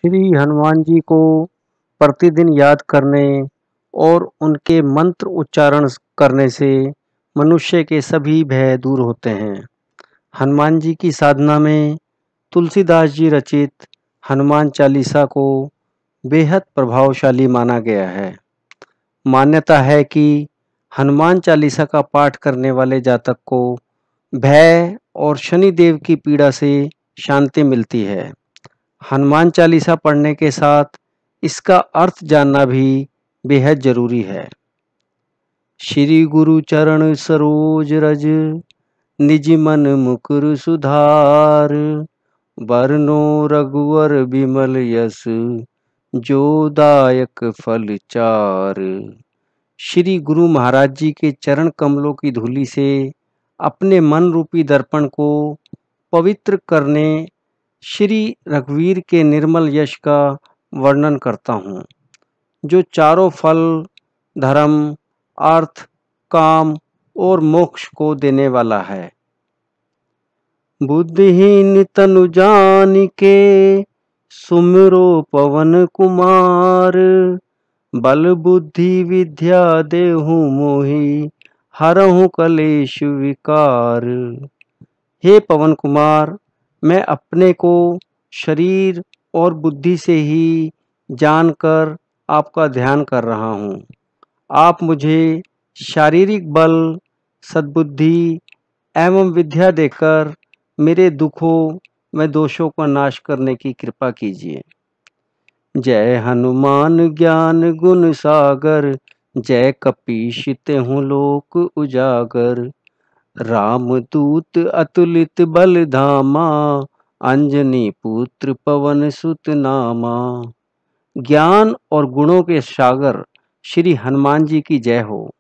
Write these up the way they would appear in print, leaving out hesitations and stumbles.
श्री हनुमान जी को प्रतिदिन याद करने और उनके मंत्र उच्चारण करने से मनुष्य के सभी भय दूर होते हैं। हनुमान जी की साधना में तुलसीदास जी रचित हनुमान चालीसा को बेहद प्रभावशाली माना गया है। मान्यता है कि हनुमान चालीसा का पाठ करने वाले जातक को भय और शनि देव की पीड़ा से शांति मिलती है। हनुमान चालीसा पढ़ने के साथ इसका अर्थ जानना भी बेहद जरूरी है। श्री गुरु चरण सरोज रज, निज मन मुकुर सुधार, बरनो रघुवर बिमल यस, जो दायक फल चार। श्री गुरु महाराज जी के चरण कमलों की धूलि से अपने मन रूपी दर्पण को पवित्र करने श्री रघुवीर के निर्मल यश का वर्णन करता हूँ, जो चारों फल धर्म, अर्थ, काम और मोक्ष को देने वाला है। बुद्धिहीन तनु जानिके, सुमिरो पवन कुमार, बल बुद्धि विद्या देहु मोहि, हरहु कलेश विकार। हे पवन कुमार, मैं अपने को शरीर और बुद्धि से ही जानकर आपका ध्यान कर रहा हूँ। आप मुझे शारीरिक बल, सद्बुद्धि एवं विद्या देकर मेरे दुखों व दोषों का नाश करने की कृपा कीजिए। जय हनुमान ज्ञान गुण सागर, जय कपीश तेहु लोक उजागर। रामदूत अतुलित बल धामा, अंजनी पुत्र पवन सुत नामा। ज्ञान और गुणों के सागर श्री हनुमान जी की जय हो।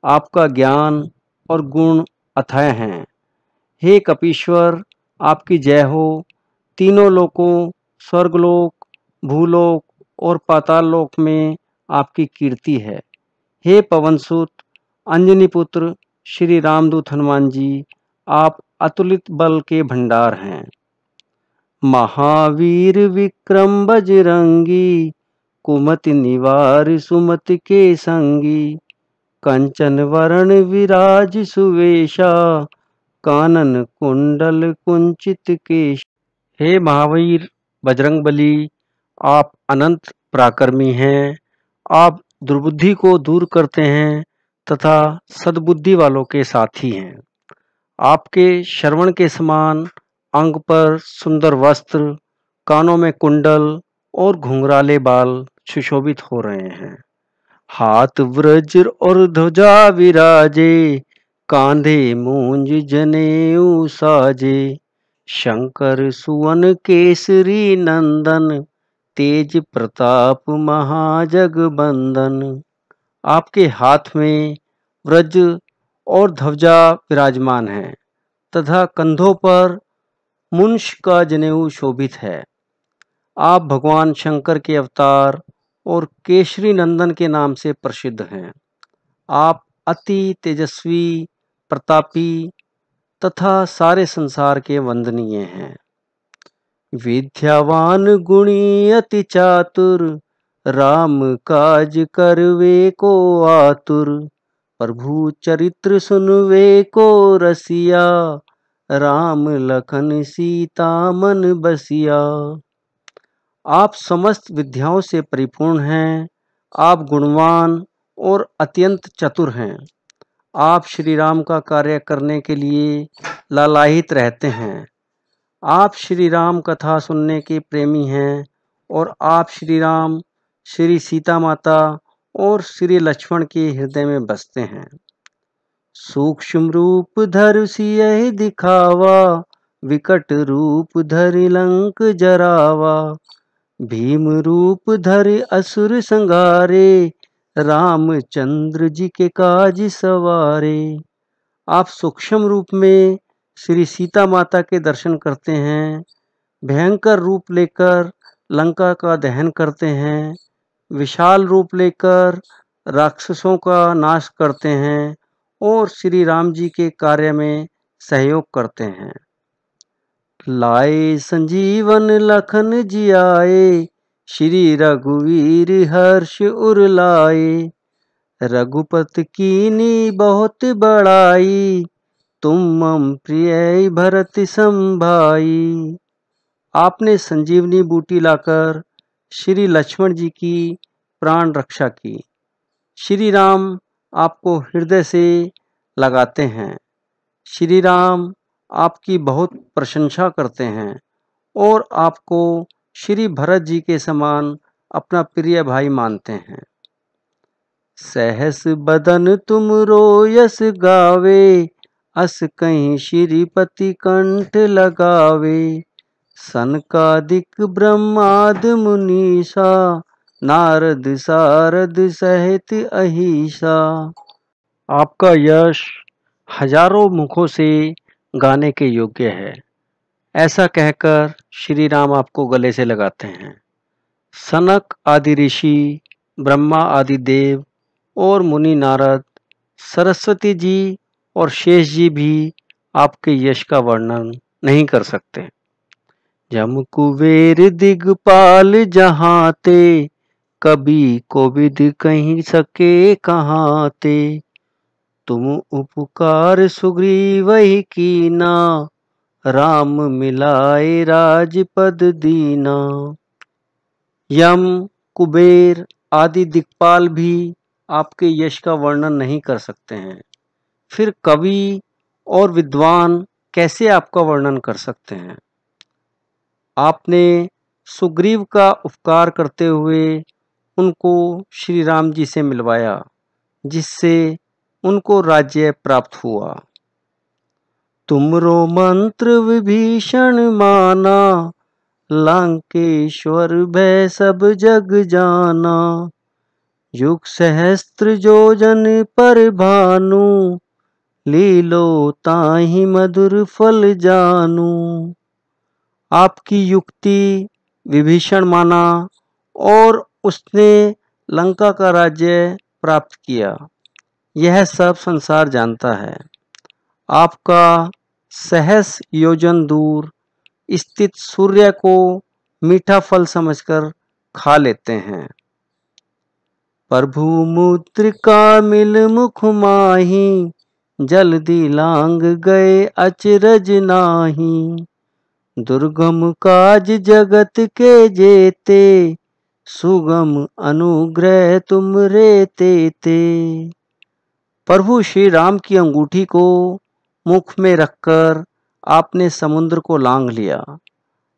आपका ज्ञान और गुण अथाह हैं। हे कपीश्वर, आपकी जय हो। तीनों लोकों, स्वर्गलोक, भूलोक और पाताल लोक में आपकी कीर्ति है। हे पवनसुत, अंजनी पुत्र श्री रामदूत हनुमान जी, आप अतुलित बल के भंडार हैं। महावीर विक्रम बजरंगी, कुमति निवार सुमति के संगी। कंचन वरण विराज सुवेशा, कानन कुंडल कुंचित केश। हे महावीर बजरंगबली, आप अनंत पराक्रमी हैं। आप दुर्बुद्धि को दूर करते हैं तथा सद्बुद्धि वालों के साथी हैं। आपके श्रवण के समान अंग पर सुंदर वस्त्र, कानों में कुंडल और घुंघराले बाल सुशोभित हो रहे हैं। हाथ वज्र और ध्वजा विराजे, कांधे मूंज जनेऊ साजे। शंकर सुवन केसरी नंदन, तेज प्रताप महाजगबंदन। आपके हाथ में वज्र और ध्वजा विराजमान है तथा कंधों पर मुंश का जनेऊ शोभित है। आप भगवान शंकर के अवतार और केसरी नंदन के नाम से प्रसिद्ध हैं। आप अति तेजस्वी, प्रतापी तथा सारे संसार के वंदनीय हैं। विद्यावान गुणी अति चातुर, राम काज करवे को आतुर। प्रभु चरित्र सुनवे को रसिया, राम लखन सीता मन बसिया। आप समस्त विद्याओं से परिपूर्ण हैं। आप गुणवान और अत्यंत चतुर हैं। आप श्री राम का कार्य करने के लिए लालायित रहते हैं। आप श्री राम कथा सुनने के प्रेमी हैं और आप श्री राम, श्री सीता माता और श्री लक्ष्मण के हृदय में बसते हैं। सूक्ष्म रूप धर सियहि दिखावा, विकट रूप धरि लंक जरावा। भीम रूप धरि असुर संहारे, रामचंद्र जी के काज सवारे। आप सूक्ष्म रूप में श्री सीता माता के दर्शन करते हैं, भयंकर रूप लेकर लंका का दहन करते हैं, विशाल रूप लेकर राक्षसों का नाश करते हैं और श्री राम जी के कार्य में सहयोग करते हैं। लाए संजीवन लखन जियाए, श्री रघुवीर हर्ष उर लाए। रघुपत कीनी बहुत बड़ाई, तुम मम प्रिय भरत संभाई। आपने संजीवनी बूटी लाकर श्री लक्ष्मण जी की प्राण रक्षा की। श्री राम आपको हृदय से लगाते हैं। श्री राम आपकी बहुत प्रशंसा करते हैं और आपको श्री भरत जी के समान अपना प्रिय भाई मानते हैं। सहस बदन तुम रोयस गावे, अस कहीं श्रीपति कंठ लगावे। सनकादिक ब्रह्माद मुनीसा, नारद सारद सहित अहिसा। आपका यश हजारों मुखों से गाने के योग्य है। ऐसा कहकर श्री राम आपको गले से लगाते हैं। सनक आदि ऋषि, ब्रह्मा आदि देव और मुनि नारद, सरस्वती जी और शेष जी भी आपके यश का वर्णन नहीं कर सकते। जम कुबेर दिगपाल जहाँ ते, कभी कोविद कहीं सके कहाँ ते। तुम उपकार सुग्रीव ही कीना, राम मिलाए राजपद दीना। यम, कुबेर आदि दिक्पाल भी आपके यश का वर्णन नहीं कर सकते हैं। फिर कवि और विद्वान कैसे आपका वर्णन कर सकते हैं? आपने सुग्रीव का उपकार करते हुए उनको श्री राम जी से मिलवाया, जिससे उनको राज्य प्राप्त हुआ। तुमरो मंत्र विभीषण माना, लंकेश्वर भय सब जग जाना। युग सहस्त्र योजन पर भानु, लीलो ताहि मधुर फल जानू। आपकी युक्ति विभीषण माना और उसने लंका का राज्य प्राप्त किया, यह सब संसार जानता है। आपका सहस योजन दूर स्थित सूर्य को मीठा फल समझकर खा लेते हैं। प्रभु मुद्रिका मिल मुख माही, जल्दी लांग गए अचरज नाही। दुर्गम काज जगत के जेते, सुगम अनुग्रह तुम रे तेते। प्रभु श्री राम की अंगूठी को मुख में रखकर आपने समुद्र को लांघ लिया।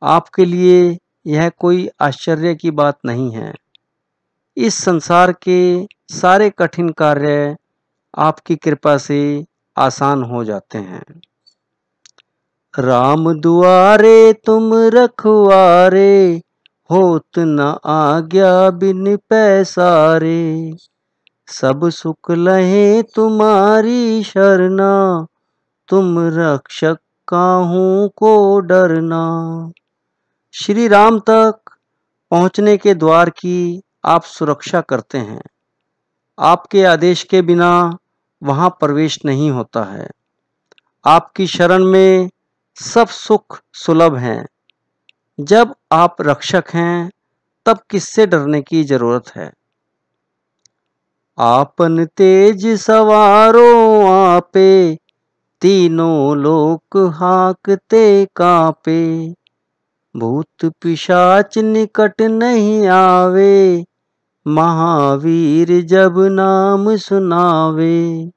आपके लिए यह कोई आश्चर्य की बात नहीं है। इस संसार के सारे कठिन कार्य आपकी कृपा से आसान हो जाते हैं। राम दुआरे तुम रखवारे, होत न आज्ञा बिन पैसारे। सब सुख लहे तुम्हारी शरणा, तुम रक्षक काहू को डरना। श्री राम तक पहुंचने के द्वार की आप सुरक्षा करते हैं। आपके आदेश के बिना वहां प्रवेश नहीं होता है। आपकी शरण में सब सुख सुलभ हैं। जब आप रक्षक हैं, तब किससे डरने की जरूरत है? आपन तेज सवारो आपे, तीनों लोक हाकते कांपे। भूत पिशाच निकट नहीं आवे, महावीर जब नाम सुनावे।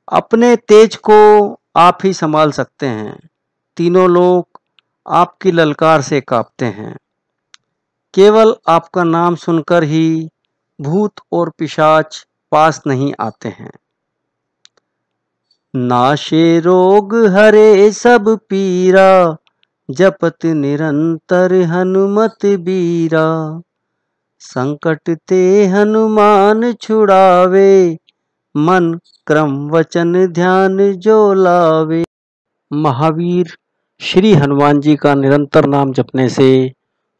अपने तेज को आप ही संभाल सकते हैं। तीनों लोग आपकी ललकार से कांपते हैं। केवल आपका नाम सुनकर ही भूत और पिशाच पास नहीं आते हैं। नाशे रोग हरे सब पीरा, जपत निरंतर हनुमत बीरा। संकट ते हनुमान छुड़ावे, मन क्रम वचन ध्यान जो लावे। महावीर श्री हनुमान जी का निरंतर नाम जपने से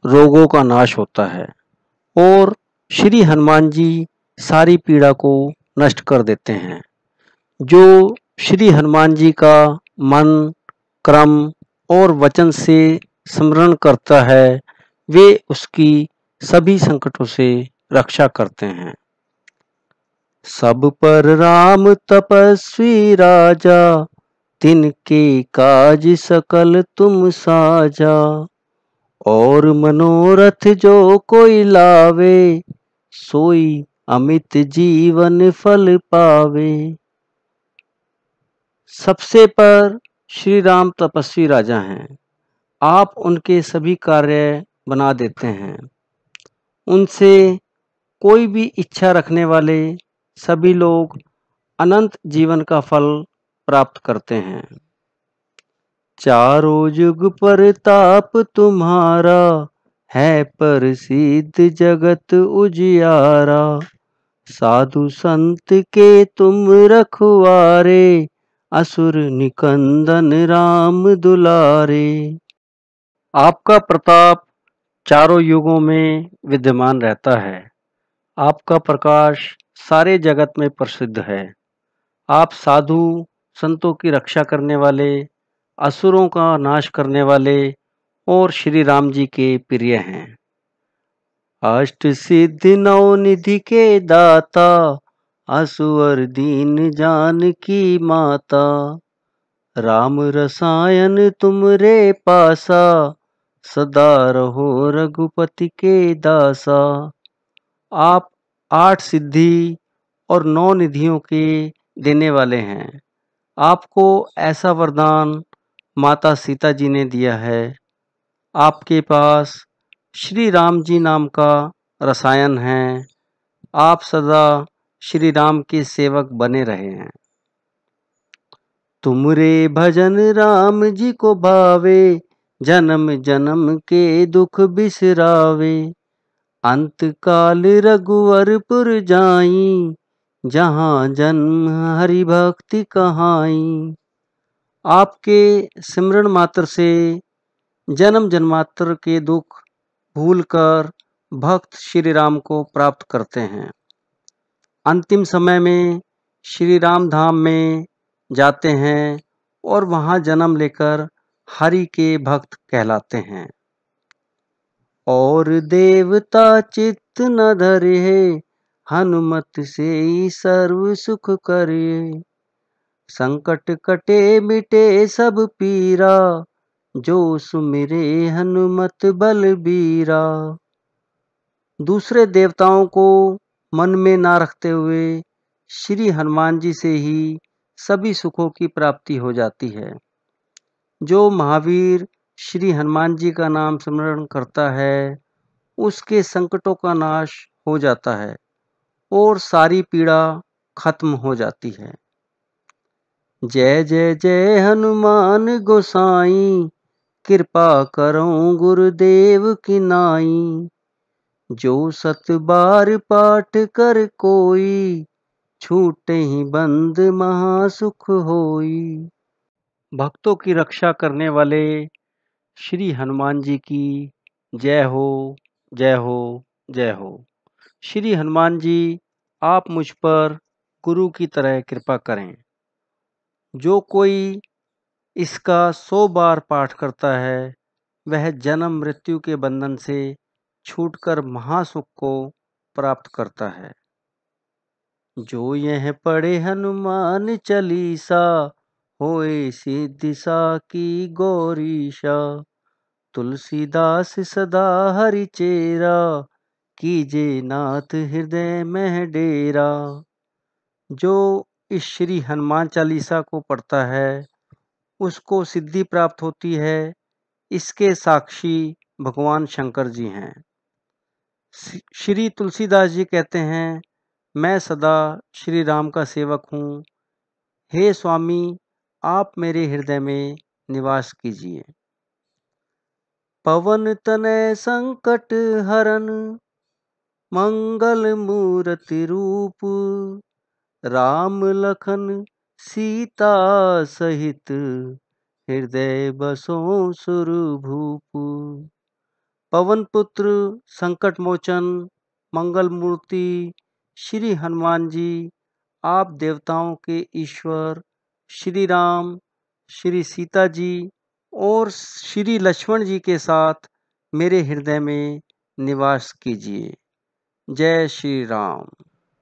रोगों का नाश होता है और श्री हनुमान जी सारी पीड़ा को नष्ट कर देते हैं। जो श्री हनुमान जी का मन, क्रम और वचन से स्मरण करता है, वे उसकी सभी संकटों से रक्षा करते हैं। सब पर राम तपस्वी राजा, तिनके काज सकल तुम साजा। और मनोरथ जो कोई लावे, सोई अमित जीवन फल पावे। सबसे पर श्री राम तपस्वी राजा हैं। आप उनके सभी कार्य बना देते हैं। उनसे कोई भी इच्छा रखने वाले सभी लोग अनंत जीवन का फल प्राप्त करते हैं। चारों युग प्रताप तुम्हारा, है प्रसिद्ध जगत उजियारा। साधु संत के तुम रखवारे, असुर निकंदन राम दुलारे। आपका प्रताप चारों युगों में विद्यमान रहता है। आपका प्रकाश सारे जगत में प्रसिद्ध है। आप साधु संतों की रक्षा करने वाले, असुरों का नाश करने वाले और श्री राम जी के प्रिय हैं। अष्ट सिद्धि नौ निधि के दाता, असुर दीन जानकी माता। राम रसायन तुमरे पासा, सदा रहो रघुपति के दासा। आप 8 सिद्धि और 9 निधियों के देने वाले हैं। आपको ऐसा वरदान माता सीता जी ने दिया है। आपके पास श्री राम जी नाम का रसायन है। आप सदा श्री राम के सेवक बने रहे हैं। तुमरे भजन राम जी को भावे, जन्म जन्म के दुख बिसरावे। अंत काल रघुवरपुर जाई, जहाँ जन्म हरि भक्ति कहाई। आपके सिमरन मात्र से जन्म जन्मांतर के दुख भूलकर भक्त श्री राम को प्राप्त करते हैं। अंतिम समय में श्री राम धाम में जाते हैं और वहाँ जन्म लेकर हरि के भक्त कहलाते हैं। और देवता चित्त न धरे, हनुमत से ही सर्व सुख करे। संकट कटे मिटे सब पीरा, जो सुमिरे हनुमत बलबीरा। दूसरे देवताओं को मन में ना रखते हुए श्री हनुमान जी से ही सभी सुखों की प्राप्ति हो जाती है। जो महावीर श्री हनुमान जी का नाम स्मरण करता है, उसके संकटों का नाश हो जाता है और सारी पीड़ा खत्म हो जाती है। जय जय जय हनुमान गोसाई, कृपा करो गुरुदेव की नाई। जो 7 बार पाठ कर कोई, छूटे ही बंद महासुख होई। भक्तों की रक्षा करने वाले श्री हनुमान जी की जय हो, जय हो, जय हो। श्री हनुमान जी, आप मुझ पर गुरु की तरह कृपा करें। जो कोई इसका 100 बार पाठ करता है, वह जन्म मृत्यु के बंधन से छूटकर महासुख को प्राप्त करता है। जो यह पढ़े हनुमान चालीसा, होए सिद्धि साकी गौरीशा। तुलसीदास सदा हरि चेरा, कीजे नाथ हृदय में डेरा। जो इस श्री हनुमान चालीसा को पढ़ता है, उसको सिद्धि प्राप्त होती है। इसके साक्षी भगवान शंकर जी हैं। श्री तुलसीदास जी कहते हैं, मैं सदा श्री राम का सेवक हूँ। हे स्वामी, आप मेरे हृदय में निवास कीजिए। पवन तनय संकट हरन, मंगल मूर्ति रूप। राम लखन सीता सहित, हृदय बसो सुरभूप। पवन पुत्र, संकट मोचन, मंगल मूर्ति श्री हनुमान जी, आप देवताओं के ईश्वर श्री राम, श्री सीता जी और श्री लक्ष्मण जी के साथ मेरे हृदय में निवास कीजिए। जय श्री राम।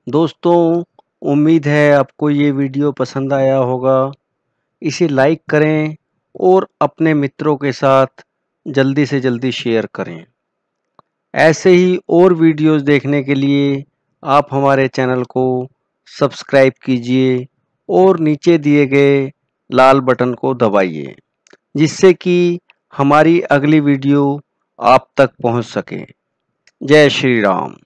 दोस्तों, उम्मीद है आपको ये वीडियो पसंद आया होगा। इसे लाइक करें और अपने मित्रों के साथ जल्दी से जल्दी शेयर करें। ऐसे ही और वीडियोस देखने के लिए आप हमारे चैनल को सब्सक्राइब कीजिए और नीचे दिए गए लाल बटन को दबाइए, जिससे कि हमारी अगली वीडियो आप तक पहुंच सके। जय श्री राम।